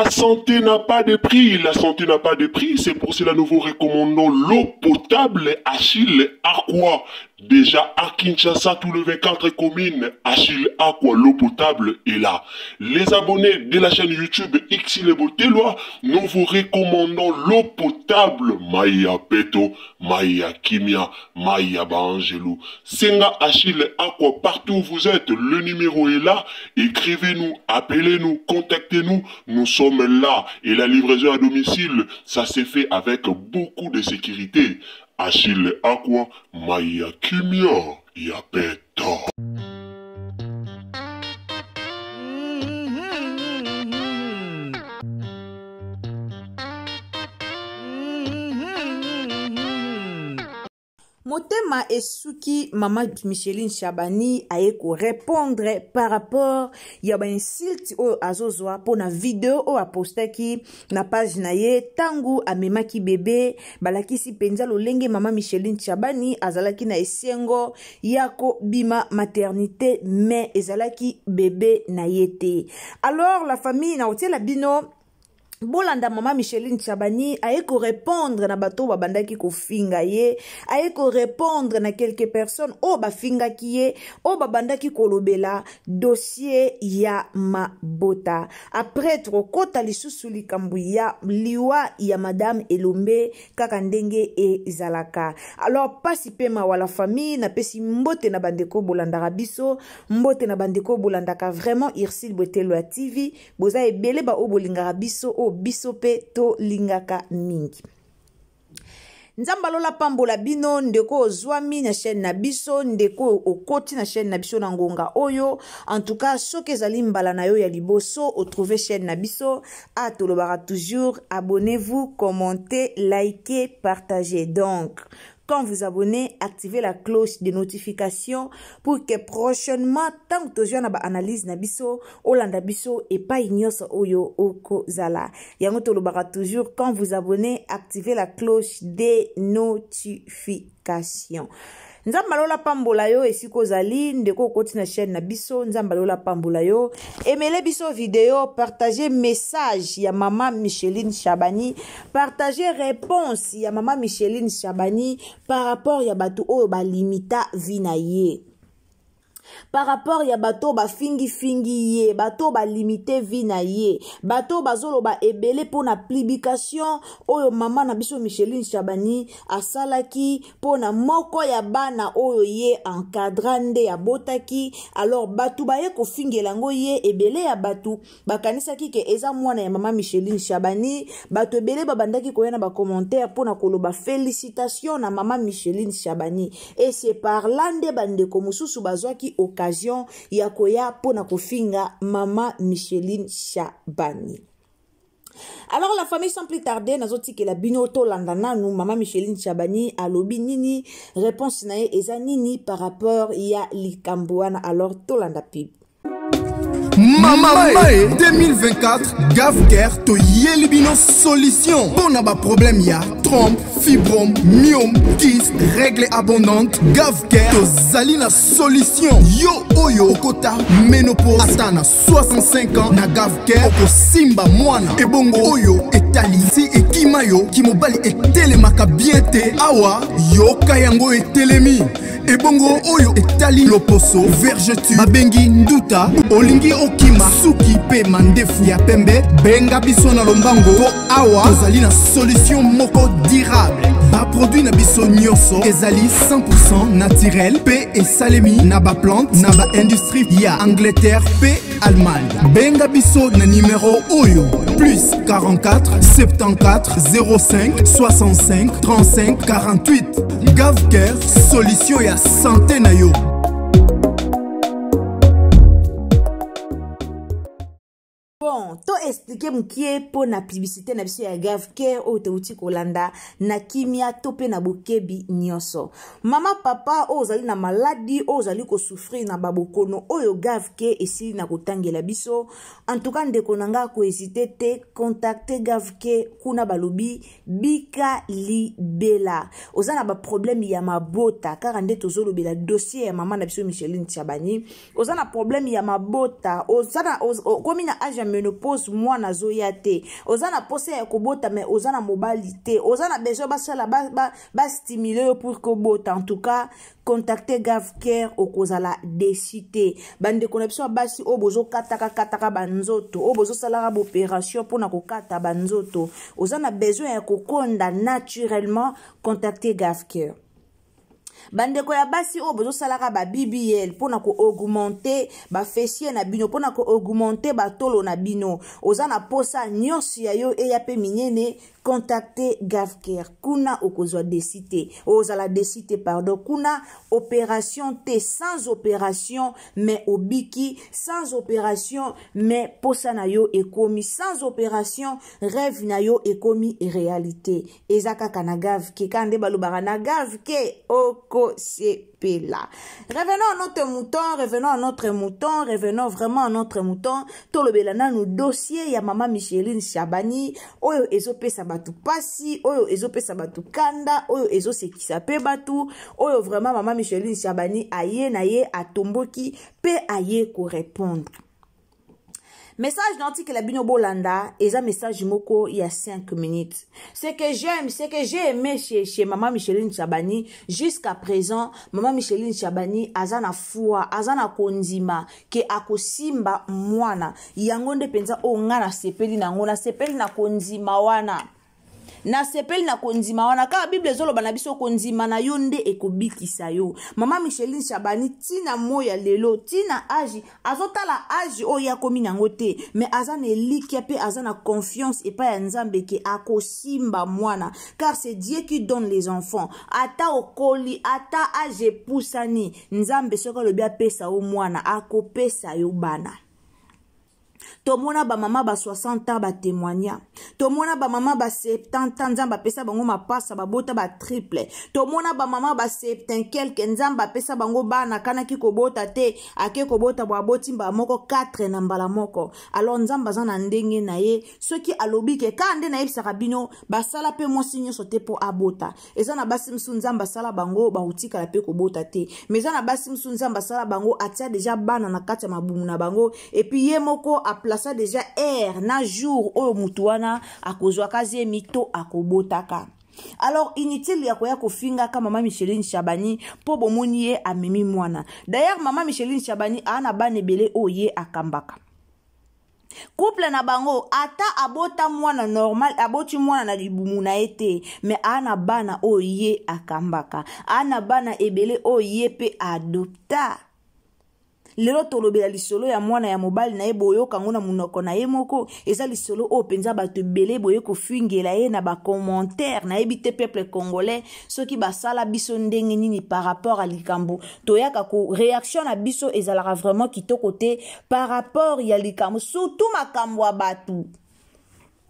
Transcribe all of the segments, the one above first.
La santé n'a pas de prix, la santé n'a pas de prix, c'est pour cela nous vous recommandons l'eau potable Achille Aqua. Déjà à Kinshasa, tous les 24 communes, Achille Aqua, l'eau potable est là. Les abonnés de la chaîne YouTube Xile Botelwa, nous vous recommandons l'eau potable Maya Peto, Maya Kimia, Maya Bangelou. Senga Achille Aqua, partout où vous êtes, le numéro est là. Écrivez-nous, appelez-nous, contactez-nous, nous sommes là. Et la livraison à domicile, ça s'est fait avec beaucoup de sécurité. Achille Aqua, Maya Kimia, Yapeto. Motema esuki Mama Micheline Chabani aeko répondre par rapport ya ba insulte o azozwa pona vidéo o apostaki na page na ye tangu amemaki bébé balakisi penza lolenge Mama Micheline Chabani azalaki na esengo yako bima maternité mais ezalaki bébé na yete. Alors la famille na otela bino Bolanda Mama Micheline Chabani aeko répondre na bato babandaki ko finga ye, aeko répondre na quelques personnes o ba finga kiye, o babandaki ko lobela dossier ya mabota. Après trop kota lisusu likambu ya liwa ya Madame Elombe kaka ndenge e zalaka. Alors pasi pema wala famille na pesi mbote na bandeko bolanda rabiso, mbote na bandeko bolanda ka vraiment Xile Botelwa TV, boza ebele ba o bolinga rabiso o bisope to lingaka mingi. Nzambalola pambola bino ndeko ozwami na chaîne na biso ndeko okoti na chaîne na biso na ngonga oyo. En tout cas soki ezali mbala na yo ya liboso o trouver chaîne na biso a tolobara toujours abonnez-vous, commentez, likez, partagez. Donc quand vous abonnez, activez la cloche de notification pour que prochainement, tant que tu as une analyse na biso, olanda biso et pas ignos oyo oko zala. Yango tolobara toujours, quand vous abonnez, activez la cloche de notification. Nzambalola pambola yo esiko zali ndeko koti na chaîne na biso nzambalola pambola yo emele biso vidéo, partagez message ya Mama Micheline Chabani, partagez réponse ya Mama Micheline Chabani par rapport ya bato oyo ba limita vina ye. Par rapport ya bato ba fingi ye, bato ba limite vina ye, bato bazolo ba ebele pona publication oyo Mama na biso Micheline Chabani asalaki pona moko ya bana oyo ye encadrande ya botaki. Alors bato ba ye ko fingelango ye ebele ya bato bakanisaki ke eza mwana ya Mama Micheline Chabani, bato ebele babandaki koyana ba commentaire pona koloba félicitations na Mama Micheline Chabani. Et c'est par lande bandeko mususu bazwaki occasion ya koya pona kofinga Mama Micheline Chabani. Alors la famille sans plus tarder nazoti ke la binoto landana nous Mama Micheline Chabani alobi nini réponse na ye eza nini par rapport ya likamboana. Alors tolanda pib Mama Mae 2024 Gavker to yelibino solution pour na ba problème ya trompe, fibrome, myome, kyste, règle abondante. Gavker to zalina solution. Yo oyo kota ménopause atana 65 ans na Gavker oko simba mwana ebongo oyo etali si ekima yo kimobali etelemaka bien te awa yo kayango etelemi ebongo oyo etali loposo vergeture babengi nduta olingi okima suki pe mandefu ya pembe benga biso na lombango po awa tozali na solution moko durable ba produit na biso nyonso ezali 100% naturel pe esalemi na ba plante na ba industrie ya Angleterre pe Allemagne. Benga biso na numéro oyo plus 44 74 05 65 35 48. Gavker solution ya santé na yo. Bon, to expliquer mkie po na publicité na biso ya Gavker o te uti kolanda na kimia tope na bokebi nyonso. Mama papa o zali na maladie o zali ko souffrir na babokono oyo Gavker esili na kotangela biso. En tout cas ndeko nanga ko hésiter te contacter Gavker kuna balobi bika libela. Ozana ba problème ya mabota car nde tozolo bela dossier ya Mama na biso Micheline Chabani. Ozana problème ya mabota ozana komi na âge ménopause ménopause mwana zoya te ozana posa ya kobota mais ozana mobali te ozana besoin basala ba stimuler yo pour kobota en tout cas contacter Gavker okozala décité bande connexion basi o bozo kataka banzoto o bozo salara opération pour na kokata banzoto ozana besoin ya kokonda naturellement contacter Gavker bandeko ya basi o bozo salaka ba BBL pona ko augmenter ba fessier na bino pona ko augmenter ba tolo na bino ozana posa nyonso ya yo e ya pe minene contacter Gavker kuna okozwa décité ozala décité pardon kuna opération T sans opération mais obiki sans opération mais posa na yo ekomi sans opération rêve na yo ekomi réalité ezaka kana Gavker kande balobara na Gavker oko sepela. Revenons à notre mouton, revenons vraiment à notre mouton. Tolobelana nous dossier ya mama Micheline Chabani, oyo ezope sabatu pasi, oyo ezope sabatu kanda, oyo ezo sekisa pe batu, oyo vraiment mama Micheline Chabani aye na ye atomboki pe aye ko répondre. Message nanti que la bino bolanda, et ça message moko il y a 5 minutes. Ce que j'aime, ce que j'ai aimé chez maman Micheline Chabani, jusqu'à présent, maman Micheline Chabani, azana fua, azana konzima, ke akosimba mwana, yangonde penza o ngana sepeli na ngona, sepeli na konzima wana. Na sepeli na konzima wana ka Bible zolo bana biso konzima na yonde ekobikisa yo mama Micheline Chabani tina moya lelo tina agi azotala agi o ya komi nango te mais azana elikia pe azana confiance et pas nzambe ke akosimba mwana car c'est Dieu qui donne les enfants ata okoli ata age pusani nzambe soko lo bia pesa o mwana akopesa yo bana. Tomona ba mama ba 60 ans ba témoigna. Tomona ba mama ba 70 ans nzamba pesa bango mapasa ba bota ba triple. Tomona ba mama ba 70 quelque nzamba pesa bango bana kana ki kobota te ake kobota ba boti mba moko 4 na mbala moko. Alors nzamba zana ndenge na ye soki alobi ke kande na yebisa bino basala pe mosinyo sote po abota. Ezana basi msu nzamba sala bango ba utika la pe kobota te. Mais ezana basi msu nzamba sala bango atia déjà bana na kati mabumu na bango et puis ye moko a plaça déjà air na jour oyo mutuana akozwa kazi mito akobotaka. Alors inutile ya koya kofinga ka mama Micheline Chabani po bomoni ye amemi mwana. D'ailleurs mama Micheline Chabani ana bane bele oye akambaka. Couple na bango ata abota mwana normal aboti mwana na libumu na ete mais ana bana oye akambaka. Ana bana ebele oye pe adopta. Lelo tolobela lisolo ya mwana ya mobali na ye boyo kangona munoko na ye moko eza lisolo o penza bato belé boye ko fingela ye na ba commentaire na ebite peuple congolais soki basala biso ndenge nini par rapport à likambo toyaka ko réaction na biso ezalaka vraiment kitoko te par rapport ya likambo surtout makambo ya batu.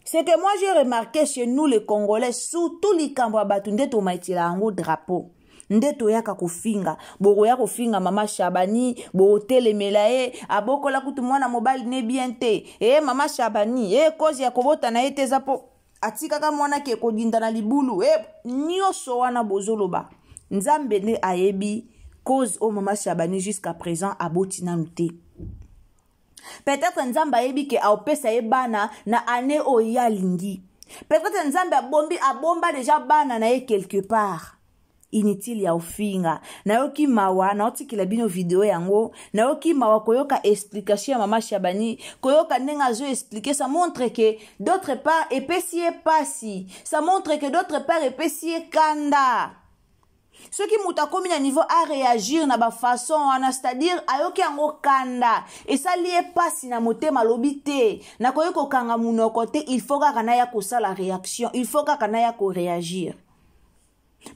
C'est que moi j'ai remarqué chez nous les Congolais surtout likambo ya batu ndeto maitila ngo drapeau. Ndeto yaka kofinga boko ya kofinga mama Chabani bo telemela e aboko la kutu mwana mobile ne bien te mama Chabani cause ya kobota na ete zapo atika ka mwana ke kodinda na libulu nyoso wana bozoloba nzambe ne ayebi cause o mama Chabani jusqu'à présent aboti na mute. Peut-être nzambe ayebi ke aopesa ye bana na ane o ya lingi. Peut-être nzambe abomba déjà bana na ye quelque part. Inutile ya ofinga nayoki mawa naotikila bino video yango nayoki mawa koyoka explication ya mama Chabani koyoka nenga zo expliquer ça montre que d'autre part epesiye pasi ça montre que d'autre part epesiye kanda ce qui muta komi na niveau à réagir na ba façon wana c'est-à-dire ayoki yango kanda et ça lié pasi na motema lobité na koyoko kanga munoko te il faut ka kana ya ko sala réaction il faut ka kana ya ko réagir.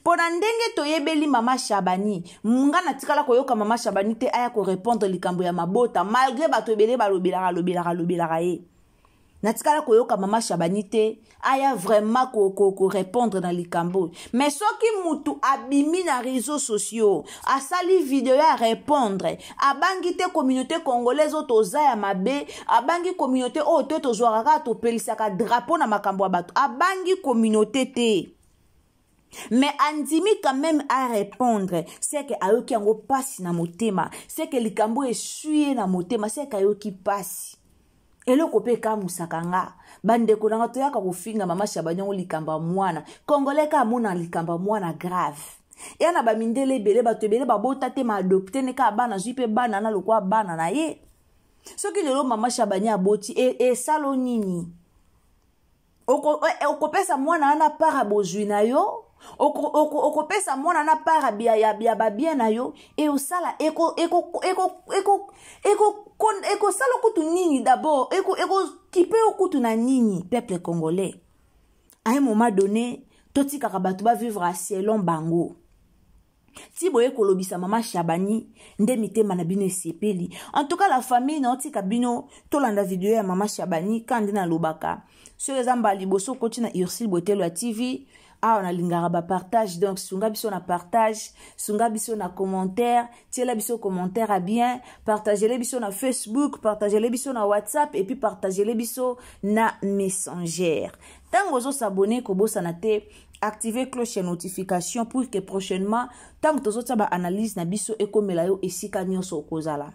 Pona ndenge toyebeli mama Chabani munga na tikala koyoka mama Chabani te aya ko répondre likambo ya mabota malgré bato ebele balobelaka ye na tikala koyoka mama Chabani te aya vraiment ko répondre na likambo mais soki mutu abimi na réseaux sociaux asali vidéo ya répondre abangi te communauté congolaise otoza ya mabe abangi communauté oto tozwaka to pelisaka drapeau na makambo ya bato abangi communauté te. Mais andimi quand même à répondre c'est que ayoki yango pasi na motema c'est que likambo essuie na motema c'est que ayoki pasi eloko pe ka musakanga bandeko nanga toyaka kofinga mama Shabani ngo likamba mwana congolais ka mona likamba mwana grave ya na bamindele ebele bato ebele babota te ma adopte ne ka bana zwi pe bana na lokwa bana na ye soki lelo mama Shabani aboti esalo nini okopesa mwana ana para bozwi na yo okopesa mwana na para bia babien na yo e osala sala kutu nini d'abord kipe okutu na nini peuple congolais à un moment donné toti kakabatu ba vivre à selon bango ti boye kolobisa mama Shabani nde mitema na bino esepeli en tout cas la famille na tika bino tolanda video ya mama Shabani kandi na lobaka sur ezamba liboso koti na Ursule Botelo ya TV ah on a lingara ba partage donc sunga biso na partage sunga biso na commentaire tiela biso commentaire à bien partagez les biso na Facebook partagez les biso na WhatsApp et puis partagez les biso na Messenger tango zo s'abonner ko bossa na te activer cloche de notification pour que prochainement tant que tozo ba analyse na biso ekomela yo esika nyonso okozala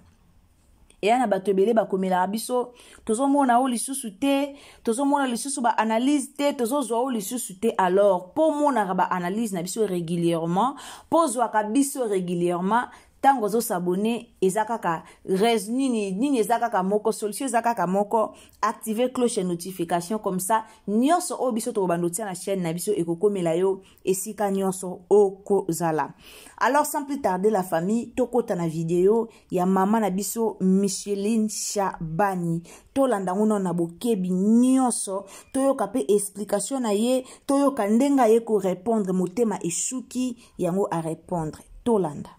et na bato ebele bakomela biso tozomona o lisusu te tozomona lisusu ba analyse te tozozwa o lisusu te alors pour mona ba analyse na biso régulièrement pozwa ka biso régulièrement tango zo s'abonner ezakaka nini ezakaka moko solution ezakaka moko activer cloche de notification comme ça nyonso o biso to bandotia na chaîne na biso ekokomela yo esika nyonso okozala. Alors sans plus tarder la famille tokota na vidéo ya mama na biso Micheline Shabani tolanda ngono na bokebi nyonso toyoka pe explication na ye toyoka ndenga ye ko répondre motema eshuki yango a répondre tolanda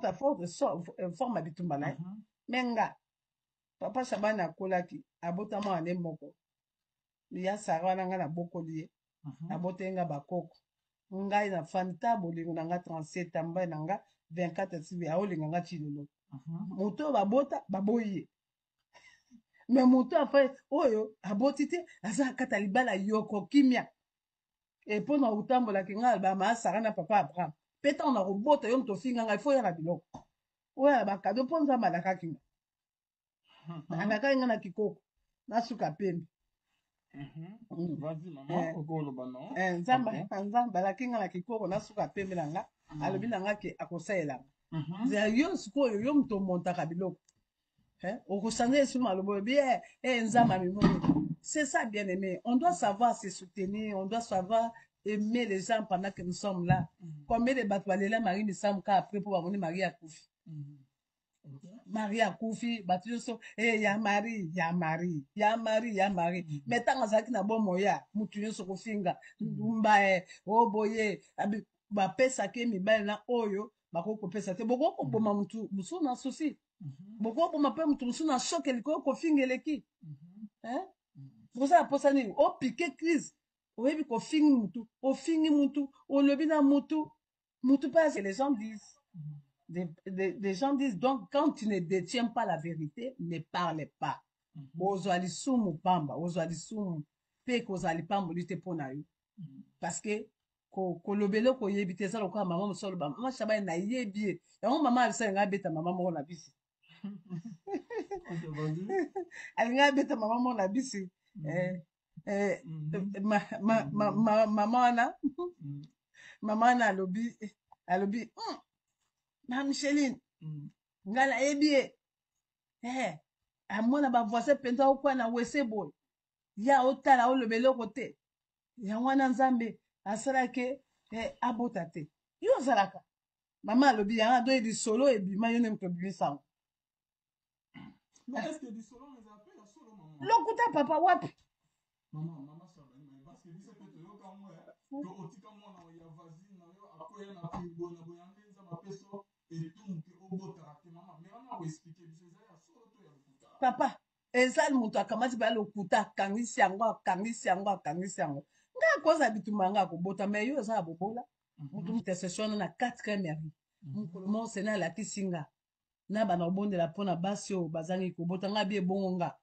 ta force forme habitumba na menga papa Shabani akolaki abotama ane moko ya sara nanga na bokoli abotenga bakoko ngai na fanta bolingo nanga 37 amba nanga 24 sibi aolinga nga chilolo moto babota baboye mais moto afa oyo aboti te aza kata libala yoko kimia et pona utambola kinga ba ma sara na papa Abraham peta on a robota yo to finga ngai fo ya na biloko oya ba kado ponza malaka kinga anaka inga na kikoko na suka pembe vas-y maman okolo bano nzamba la kinga na kikoko na suka pembe nanga alobi nanga ke akosaela ya yo sikoyo yo mto montaka biloko okosanga sur malobo bien nzamba mimoni c'est ça bien aimé on doit savoir se soutenir on doit savoir aimer les gens pendant que nous sommes là. Combien de batualela Marie nous sommes cas après pour avoir Marie à Koufi. Marie à Koufi, batu so ya Marie, ya Marie, ya Marie, ya Marie. Mais tant que na bon moya, mutu so ko finga, mbae, o boye, abi ba pesa ke mi ba na oyo, ba ko pesa te boko ko boma mutu, musu na souci. Boko boma pe mutu musu na choc eliko ko fingeleki. Pour ça posa ni o piquer crise. Oui, qu'on finit mutu, on finit mutu, on le bina mutu, mutu pas, les gens disent. Des gens disent, donc, quand tu ne détiens pas la vérité, ne parle pas. Ozali sumu pamba, ozali sumu, pe kozali pamba, lutte pour naïu. Parce que, ko lobelo ko yebite ça, lokwa maman msolo ba, maman Shabani na yebi, ya maman alisa nga beta maman mo na bisi. Alinga beta maman mo na bisi. Maman na alobi ma Micheline ngala ebie amona ba voisin penta okwa na wese boy ya otala o lobelo kote ya wana nzambe asala ke abota te yo zalaka mama alobi ya do di solo ebima yo ne mtobisa mais est-ce que du solo les appels ya solo maman lokuta papa wapi Maman Shabani, parce que dis que tu as moi, que otika moi na ya vazi na yo akoya na pingo na boyande za mapeso et tout que obota ke maman mais on a expliqué biso za ya solo to ya lokuta papa ezali mutu akamati ba lokuta kangisi yango nga koza bitumanga kobota mais yo za bobola mutu mutesession na 4e mairie mukolo mo sena la kisinga na bana obondela pona basio bazangi kobota nga bie bongonga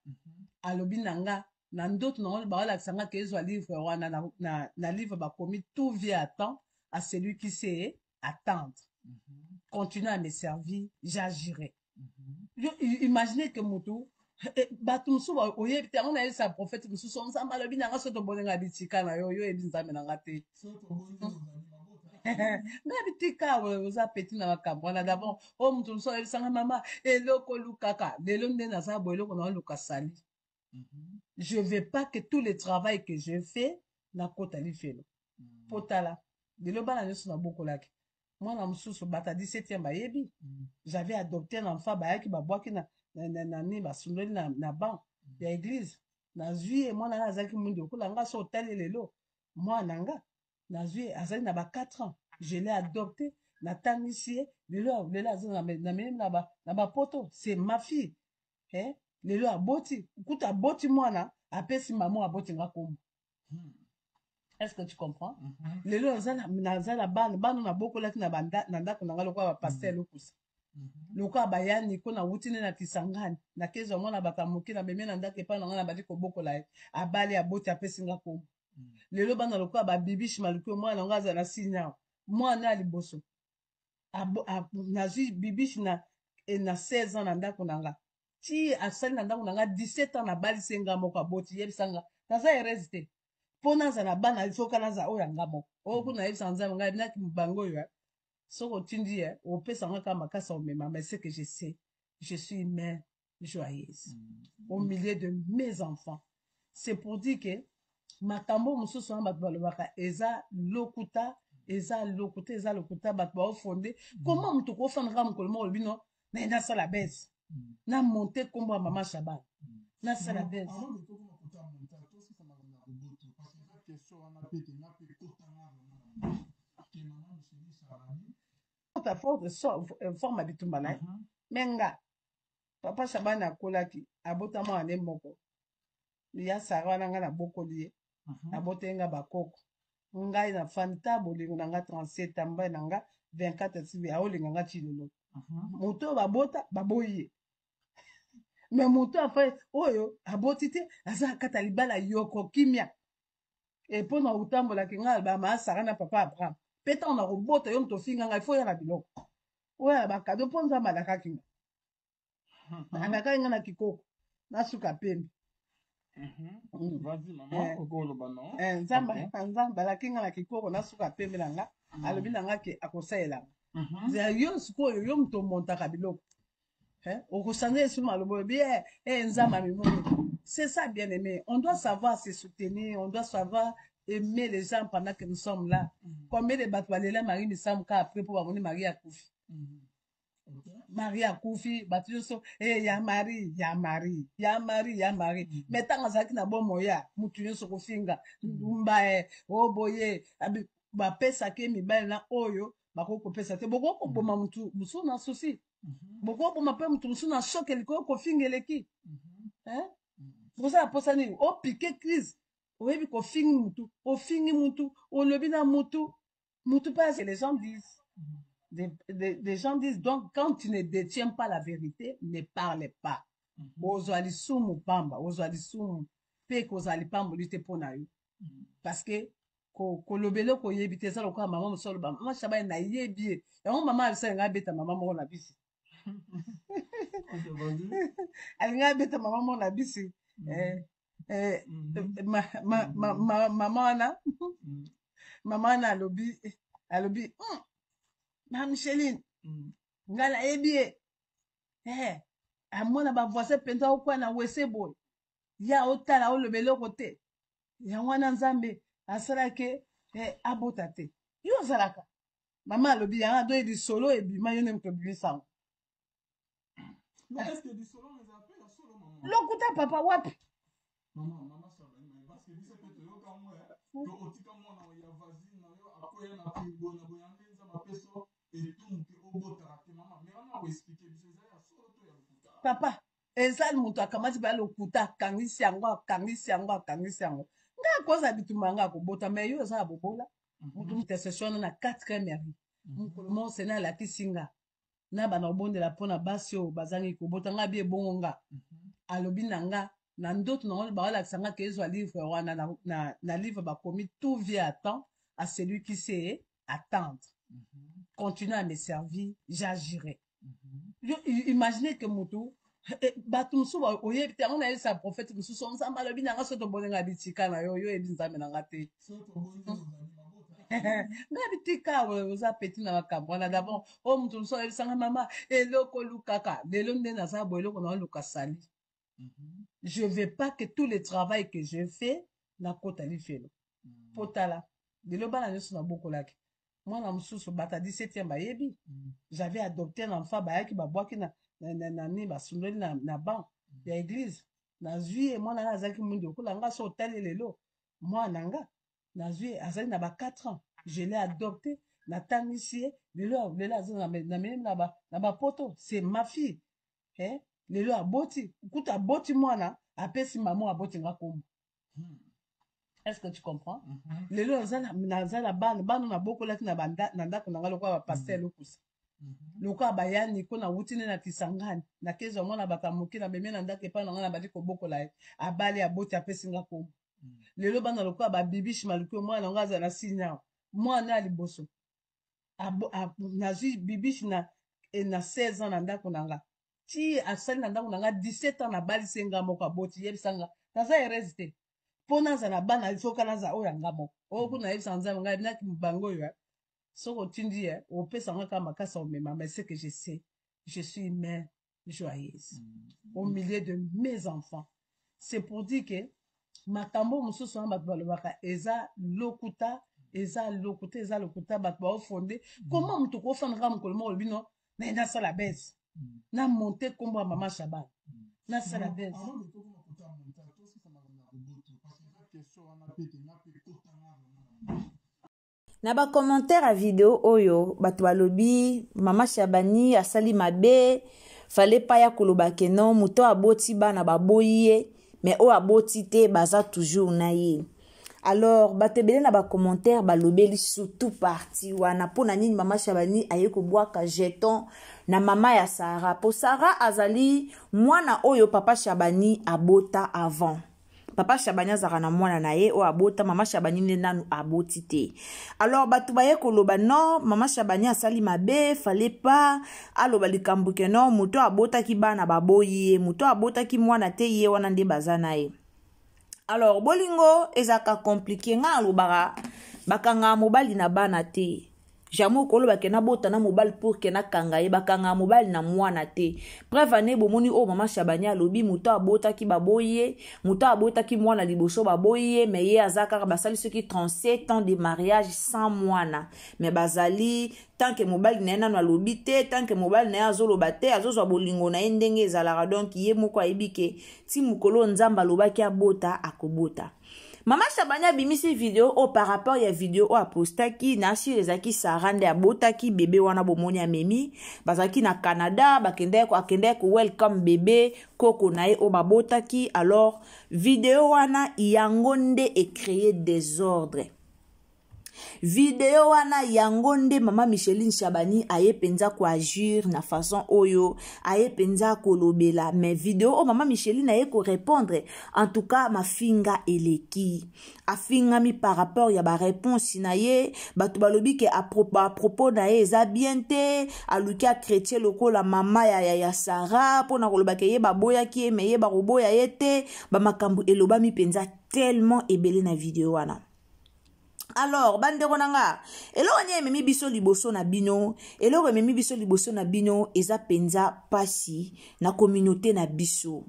alobi nanga na ndoto na ba wala sanga ke ezwa livre wana na livre ba commis tout vient à temps à celui qui sait attendre. Continue à me servir, j'agirai. Imaginez que mutu bato mosusu oyebi te yango na yebisa prophète mosusu nzambe alobi nanga so tobonenga bitika na yo oyebi nzambe nanga te nga bitika oza peti na makambo wana dabord oyo moto mosusu ayebisanga mama eloko olukaka lelo nde naza boye eloko na oluka sali je veux pas que tout le travail que je fais nakota lifelo po tala lelo bana nyonso nabokolaki mwana mosusu bata 17e bayebi j'avais adopté un enfant bayaki babwaki nani basundoli na banc ya église nazwi ye mwana nga azalaki mwindu okola nga so otali lelo mwana nga nazwi ye azali na ba 4 ans je l'ai adopté natangisi ye lelo aza na memi na bapoto c'est ma fille lelo aboti kuta aboti mwana apesi mama aboti nga kombo. Est-ce que tu comprends? Lelo naza na bana nabokolaki na ndako na nga lokola bapaster lokusa lokola bayani ko na wuti ne na Kisangani na kezwa mwana bakamoki na meme na ndako epai na nga na badi kobokola ye abali aboti apesi nga kombo. Lelo bana lokola babibishi maluki mwana nga aza na sinya mwana ya liboso nazwi bibishi na 16 ans na ndako na nga ti asali na ndako na nga 17 ans na balisi nga moko aboti yebisanga naza heureuse te mpo naza na bana ifoka naza oyo yanga moko oyo kuna yebisa nzambe ngai binaki mobango oyo soki otindi ye opesanga kaka makasi omema mais c'est que je sais je suis une mère joyeuse au milieu de mes enfants. C'est pour dire que makambo mosusu wana bato balobaka eza lokuta bato baofonde comment moto kofandaka mokolo moko olobi no nasala bese na monte nkombo ya mama Shaban nasala bese forme bitumba na ye menga papa Shaban akolaki abota mwana ne moko ya sara wana nga nabokoli ye nabote nga bakoko ngai na fandi ta bolingo na nga 37 mbai na nga 24 sibi aolinga nga chilolo moto babota baboyi ye me moto afa oyo aboti te aza akata libala yoko kimia epo na utambolaki nga bama asara na papa Abraham peta na robota yo moto finga ngai fo ya na biloko oyo bakado mpo nzambe alakaki nga alakaki nga na kikoko nasuka pembe nzambe alaki nga na kikoko nasuka pembe na nga alobi na nga ke akosalelanga yo sikoyo yo moto omontaka biloko okosanga esu malobo obi nzambe amimoni. C'est ça bien aimé, on doit savoir se soutenir, on doit savoir aimer les gens pendant que nous sommes là. Combien de batoualela Marie Missam après pour amener Marie à Koufi. Marie à Koufi, batu so ya Marie. Mais tant azaki na bon moya, mutu nyonso kofinga, mbae, oboye, ba pesa ke mibale na oyo, bakoko pesa te boko ko boma mutu, musu na souci. Boko boma pe mutu musu na choc eliko kofingeleki. Pour ça pour ça ni o piqué crise. Oyebi kofingi mutu, olobi na mutu pas que les gens disent. Des gens disent donc quand tu ne détiens pas la vérité, ne parle pas. Ozwali sumu pamba, ozwali sumu pe kozali pamba lite pona yo. Parce que kolobelo ko yebi te sala ko mama musolo ba mama Shaban na yebi. Yango mama alisa nga beta mama mo na bisi. Alinga beta mama mo na bisi. Mama na alobi ma Micheline ngala ebie amona ba voisin penta okwa na wese boy ya otala olobelo kote ya wana nzambe asala ke abota te yo zalaka mama alobi ya do di solo ebima yo nem ko bisango. Mais est-ce que du solo mais après ya solo maman lokuta papa wapi mama ça va parce que dit que yo ka moi to otika mona ya vazi na yo akoya na pingo na boyanga nzamba peso et tout que obota te mama mais on a expliquer biso ça ya solo to ya lokuta papa ezali mutu akamati ba lokuta kangisi yango nga koza bitumba nga kobota mais yo za bobola mutu intercession na 4e mairie mukolo mo sena la kisinga na bana obondela pona basio bazangi kobota nga bie bongo nga alobi na nga na ndoto na ba wala kisanga ke ezwa livre wana na livre ba commis tout vient à temps à celui qui sait attendre. Continue à me servir, j'agirai. Imaginez que mutu bato mosusu oyebi te yango nayebisa prophète mosusu nzambe alobi nanga so tobonenga bitika na yo yebi nzambe nanga te nga bitika oza peti na makambo wana d'abord oyo moto mosusu ayebisanga mama eloko olukaka lelo nde naza boye eloko na oluka sali je veux pas que tout le travail que je fais nakota lifelo potala lelo bana nyonso nabokolaki mwana mosusu bata 17e bayebi j'avais adopté un enfant bayaki babwaki na nani basundoli na banc ya église nazwi ye mwana nga azalaki mwindu okola nga so otali lelo mwana nga nazwi ye azali na ba 4 ans je l'ai adopté natangisi ye lelo azali na memi na bapoto c'est ma fille lelo aboti kuta aboti mwana apesi mama aboti nga kombo. Est-ce que tu comprends? Lelo nazala bana na bokolaki na ndako na nga lokola ba pasteur lokusa lokola bayani ko na wutine na Kisangani na kezo mwana bakamoki na bemena ndako epa na nga na badi kobokola ye abali aboti apesi nga kombo. Lelo bana lokola ba bibishi maluki mwana nga azala sinya mwana ali boso nazwi bibishi na 16 ans na ndako na nga ti asali na ndako na nga 17 ans na bali senga moko aboti yebisanga naza heureuse te pona za na bana ifoka naza oya nga moko okuna yebisa nzambe nga binaki mbango yo soko tindi opesa nga kama makasa omema mais c'est que je sais je suis une mère joyeuse au milieu de mes enfants. C'est pour dire que makambo mosusu na bato balobaka eza lokuta bato baofonde comment moto kofandaka mokolo moko olobi no na nasala bese na monte kombo ya mama Shaban nasala bese. Na ba commentaire à vidéo oyo bato balobi mama Shabani asali mabe fallait pas ya koloba ke non muto aboti bana baboye mais o aboti te baza toujours na ye. Alors bato ebele na ba commentaire balobeli surtout parti wana pona nini mama Shabani aye ko bwaka jeton na mama ya Sarah po Sarah azali mwana oyo papa Shabani abota avant. Papa Shabani azaka na mwana na ye o abota mama Shabani ne nanu aboti te. Alors batu baye koloba non mama Shabani asali mabe fallait pas aloba likambu ke non muto abota ki bana baboyi muto abota ki mwana te ye wana nde bazana ye. Alors bolingo ezaka compliqué nga alobara bakanga mobali na bana te. Jamu koloba ke na bota na mobile pour ke na kanga ye bakanga mobile na mwana te. Preuve ane bomoni o mama Shabani alobi muto abota ki baboye, muto abota ki mwana liboso baboye, mais ye azaka basali ceux qui 37 ans de mariage sans mwana. Mais bazali tant que mobile na na alobi te, tant que mobile na azoloba te, azozwa bolingo na ndenge ezalaka donc ye moko ayebike ti mukolo nzamba lobaki abota akobota. Mama Shabani abimisi video o par rapport ya video o apostaki na si ezaki sarande abotaki bébé wana bomoni amemi bazaki na Canada akende ko welcome bébé koko na ye o babotaki. Alors video wana yangonde e créer désordre. Video wana yangonde mama Micheline Shabani aye penza ko agir na façon oyo aye penza ko lobela mais video o mama Micheline aye ko répondre en tout cas ma finga eleki afinga mi par rapport ya ba réponse na ye batu balobi ke à propos na ye za bien te alukia chrétien loko la mama ya Sarah pona ko loba ke ye baboya ki me ye ba roboya ye te ba makambu eloba mi penza tellement ebele na video wana. Alors bandeko nanga eloko nye memi biso liboso na bino eloko memi biso liboso na bino eza penza pasi na communauté na biso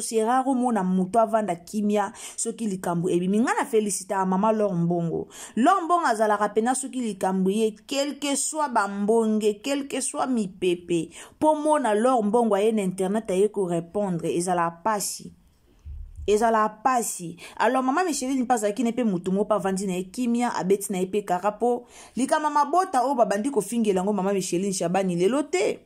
c'est rare mona muto avanda kimia soki likambu ebimi nga na félicita mama Laure Mbongo azalaka pena soki likambu ye quel que soit bambonge quel que soit mi pepe po mona Laure Mbongo aye na internet aye ko répondre ezala pasi. Alors mama Micheline pasa ki nepe mutumo pa vandi na kimia abeti na epe karapo lika mama bota o babandi ko fingela ngo mama Micheline Shabani lelo te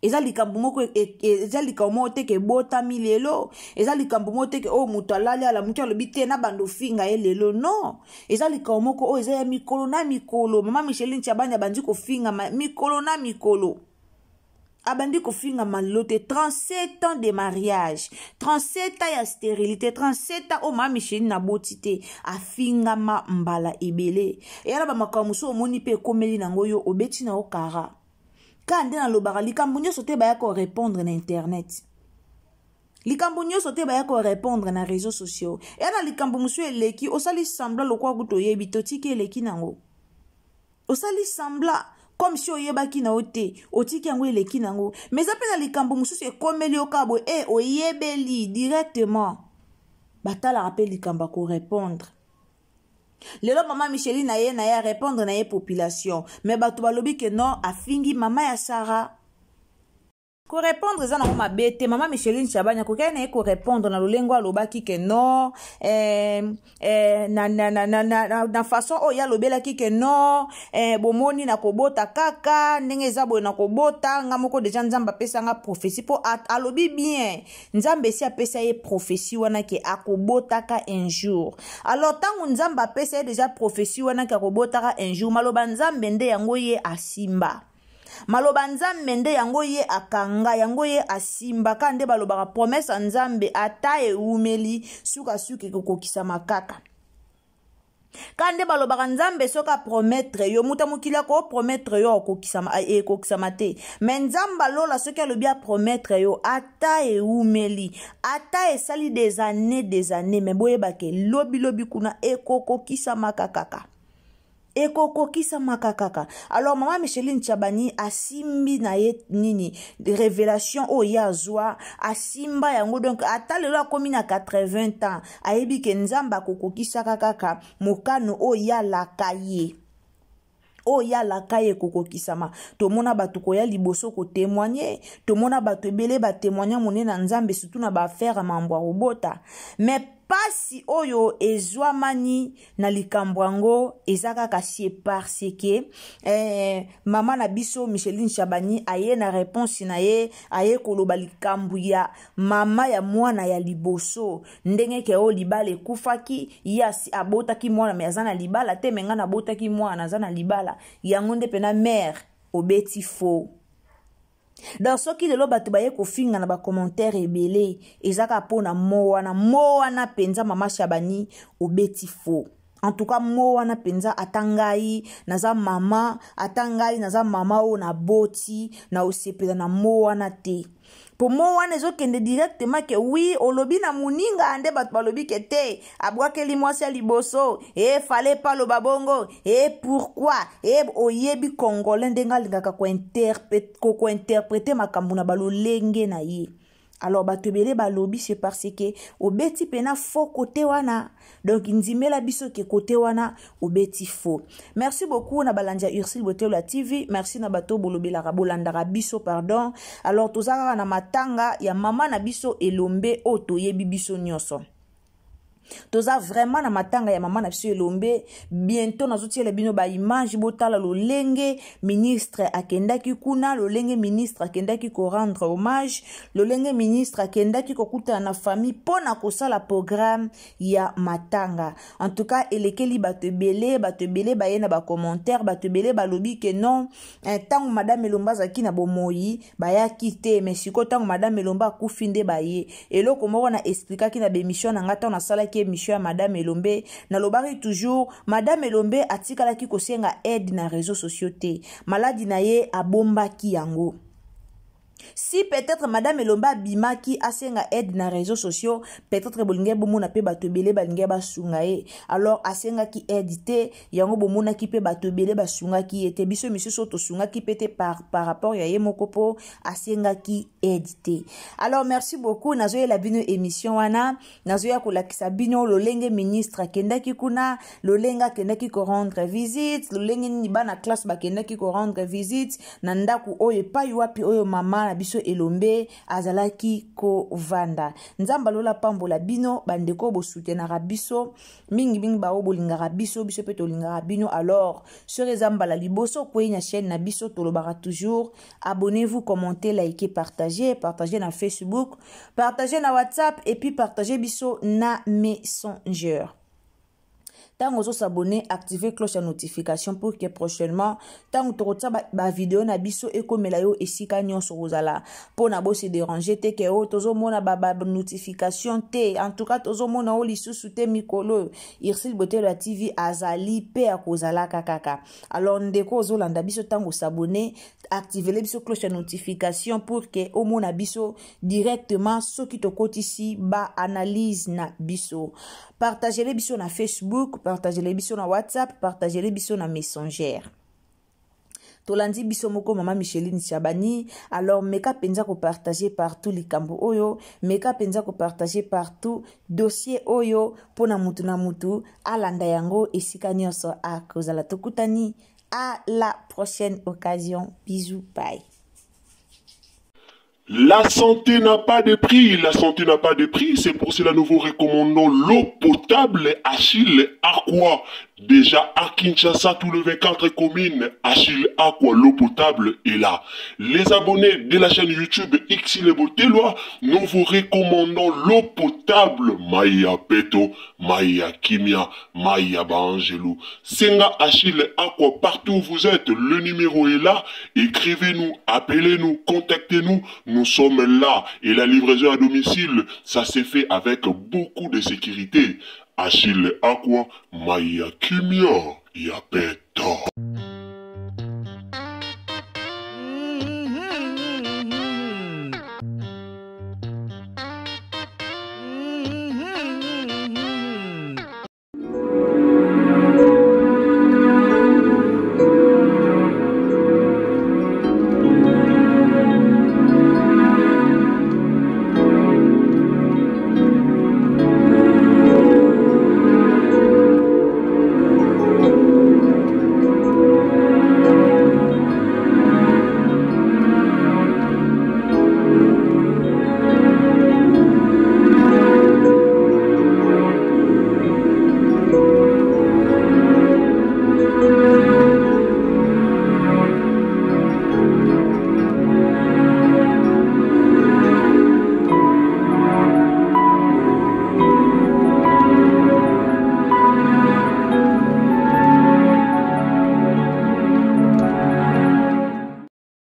eza likambu moko te ke bota mi lelo eza likambu moko te ke o mutu alali ala mutu alobi te na bando finga ye lelo non eza likambu moko o eza ya mikolo na mikolo mama Micheline Shabani abandi ko finga mikolo na mikolo abandi kofinga malote 37 ans de mariage 37 ans ya stérilité 37 ans o mama Micheline na botite afinga ma mbala ebele e ala ba makamuso omoni pe komeli nango yo obeti na okara Quand na lobara likambo nyonso te baya ko répondre na internet. Likambo nyonso te baya ko répondre na réseaux sociaux. Et na likambo musu eleki osali sembla lokwa kuto yebi totiki eleki nango. Osali sembla comme si oyebaki na ote otiki yango eleki nango. Mais après na likambo musu se komeli okabo oyebeli directement. Batala rappel likambo ko répondre. Lelo maman Micheline na ye répondre na ye population. Mais bato balobi que non afingi mama ya Sarah. Ko répondre za na ma bete maman Micheline Chabanya ko kaya na ye ko répondre na lolengo alobaki que non na façon o ya lobela ki que non bomoni na kobota kaka ndenge za boye na kobota nga moko deja nzamba pesa nga prophétie po alobi bien nzambe si apesa ye prophétie wana ke akobota ka un jour. Alors tangu nzamba pesa ye deja prophétie wana ke akobota ka un jour maloba nzambe nde yango ye asimba. Maloba nzambe nde yango ye akanga yango ye asimba kande balobaka promesse nzambe ata eumeli suka suki kokokisa makaka. Kande balobaka nzambe soka promettre yo muta mukila ko promettre yo kokisa mate. Mais nzamba lola soki alobi a promettre yo ata eumeli ata esali des années mais boyebake lobi kuna ekokokisa makaka. Ekokokisa makakaka. Alors maman Micheline Chabani asimbi na ye nini révélation o yazwa asimba yango donc ata lelo akomi na 80 ans ayebi ke nzamba kokokisa kakaka mokano o ya lakaye. O ya lakaye kokokisama. Tomona batu koya liboso ko témoigner, tomona batu ebele ba témoigner monena nzambe surtout na ba faire mambo robota. Mais pasi oyo ezwamani na likambo yango ezaka kasi parce que mama na biso Micheline Chabani aye na réponse na ye aye koloba likambo ya mama ya mwana ya liboso ndenge ke o libala ekufaki yasi abotaki mwana me azana libala te menga na botaki mwana azana libala yango nde pena mère obeti faux. Dans ce qui lelo bato baye ko finga na ba commentaire ebele ezaka pona moana penza mama Chabani obeti faux. En tout cas moana penza atangai naza mama o na boti na osepela na moana te. Pour moi nezo kende directement que oui olobi na muninga ande bat balobi ke te abwake limwasi ya liboso fallait pas lo babongo pourquoi oyebi congolais ndenga lingaka ko interpréter makambo na balolenge na ye. Alors batebele balobi c'est parce que obeti pena faux côté wana donc nzimela biso ke côté wana obeti faux. Merci beaucoup na balanja Ursule Botelo TV, merci na bato bolobela rabolanda biso pardon. Alors tozaka na matanga ya mama na biso elombe oto yebi biso nyoso. Toza vraiment na matanga ya mama na biso elombe bientôt nazoti la bino ba image botala lolenge ministre akendaki kuna lolenge ministre akendaki ko rendre hommage lolenge ministre akendaki ko kuta na famille pona ko sala programme ya matanga. En tout cas elekeli batebele ba yena ba commentaire batebele ba lobi que non tangu madame Elomba zaki na bomoyi ba ya kite mais siko tangu madame Elomba kufinde ba ye eloko moko na expliquer ki na bemission na ngata na sala émission ya madame Elombe na lobari toujours madame Elombe atikalaki kosenga aide na réseaux sociaux te maladi na ye abombaki yango. Si peut-être madame Elomba bimaki asenga aide na réseaux sociaux peut-être bolinge bomona pe batobele balinge basunga ye alors asenga ki aide te yango bomona ki pe batobele basunga ki ete biso misusu to sunga ki pete par rapport ya ye mokopo asenga ki aide te. Alors merci beaucoup nazoye la bino émission wana nazoya ko lakisa bino lolenge ministre akendaki kuna lolenga kendaki ko rendre visite lolenge ni bana classe bakendaki ko rendre visite na ndaku oyo epai wapi oyo mama na biso Elombe azalaki ko vanda. Nzamba lola pambola bino bandeko bo soutenara biso mingi ba obolingara biso biso pe tolingara bino. Alors sur ezamba la liboso ko ina chaîne na biso tolobara toujours abonnez-vous, commentez, likez, partagez na Facebook, partagez na WhatsApp et puis partagez biso na Messenger. Tant que s'abonner, activer cloche de notification pour que prochainement, tant que tu as vidéo na biso et comme la yo et si kanyon sur ozala pour na bo se déranger te que o tozo mona ba notification te en tout cas tozo mona o lisusu te mikolo Irsil Beauté la TV azali pe akozala kakaka. Alors ndeko ozolanda biso tant que s'abonner, activer les biso cloche de notification pour que au mona biso directement ceux qui te côté ici ba analyse na biso. Partagez les biso na Facebook, partagez les biso na WhatsApp, partagez les biso na Messenger. Tolandi biso moko Maman Micheline Chabani, alors meka penza ko partager partout likambo oyo, meka penza ko partager partout dossier oyo pona mutu na mutu alanda yango esika nyonso akozala tokutani. À la prochaine occasion. Bisous, bye. La santé n'a pas de prix, la santé n'a pas de prix, c'est pour cela nous vous recommandons l'eau potable Achille Aqua. Déjà à Kinshasa, tout le 24 communes, Achille Aqua, l'eau potable est là. Les abonnés de la chaîne YouTube Xile Botelwa, nous vous recommandons l'eau potable Maya Peto, Maya Kimia, Maya Bangelou. Senga Achille Aqua, partout où vous êtes, le numéro est là. Écrivez-nous, appelez-nous, contactez-nous. Nous sommes là et la livraison à domicile, ça s'est fait avec beaucoup de sécurité. Achille Aqua, Maya Kimia, Yapeto.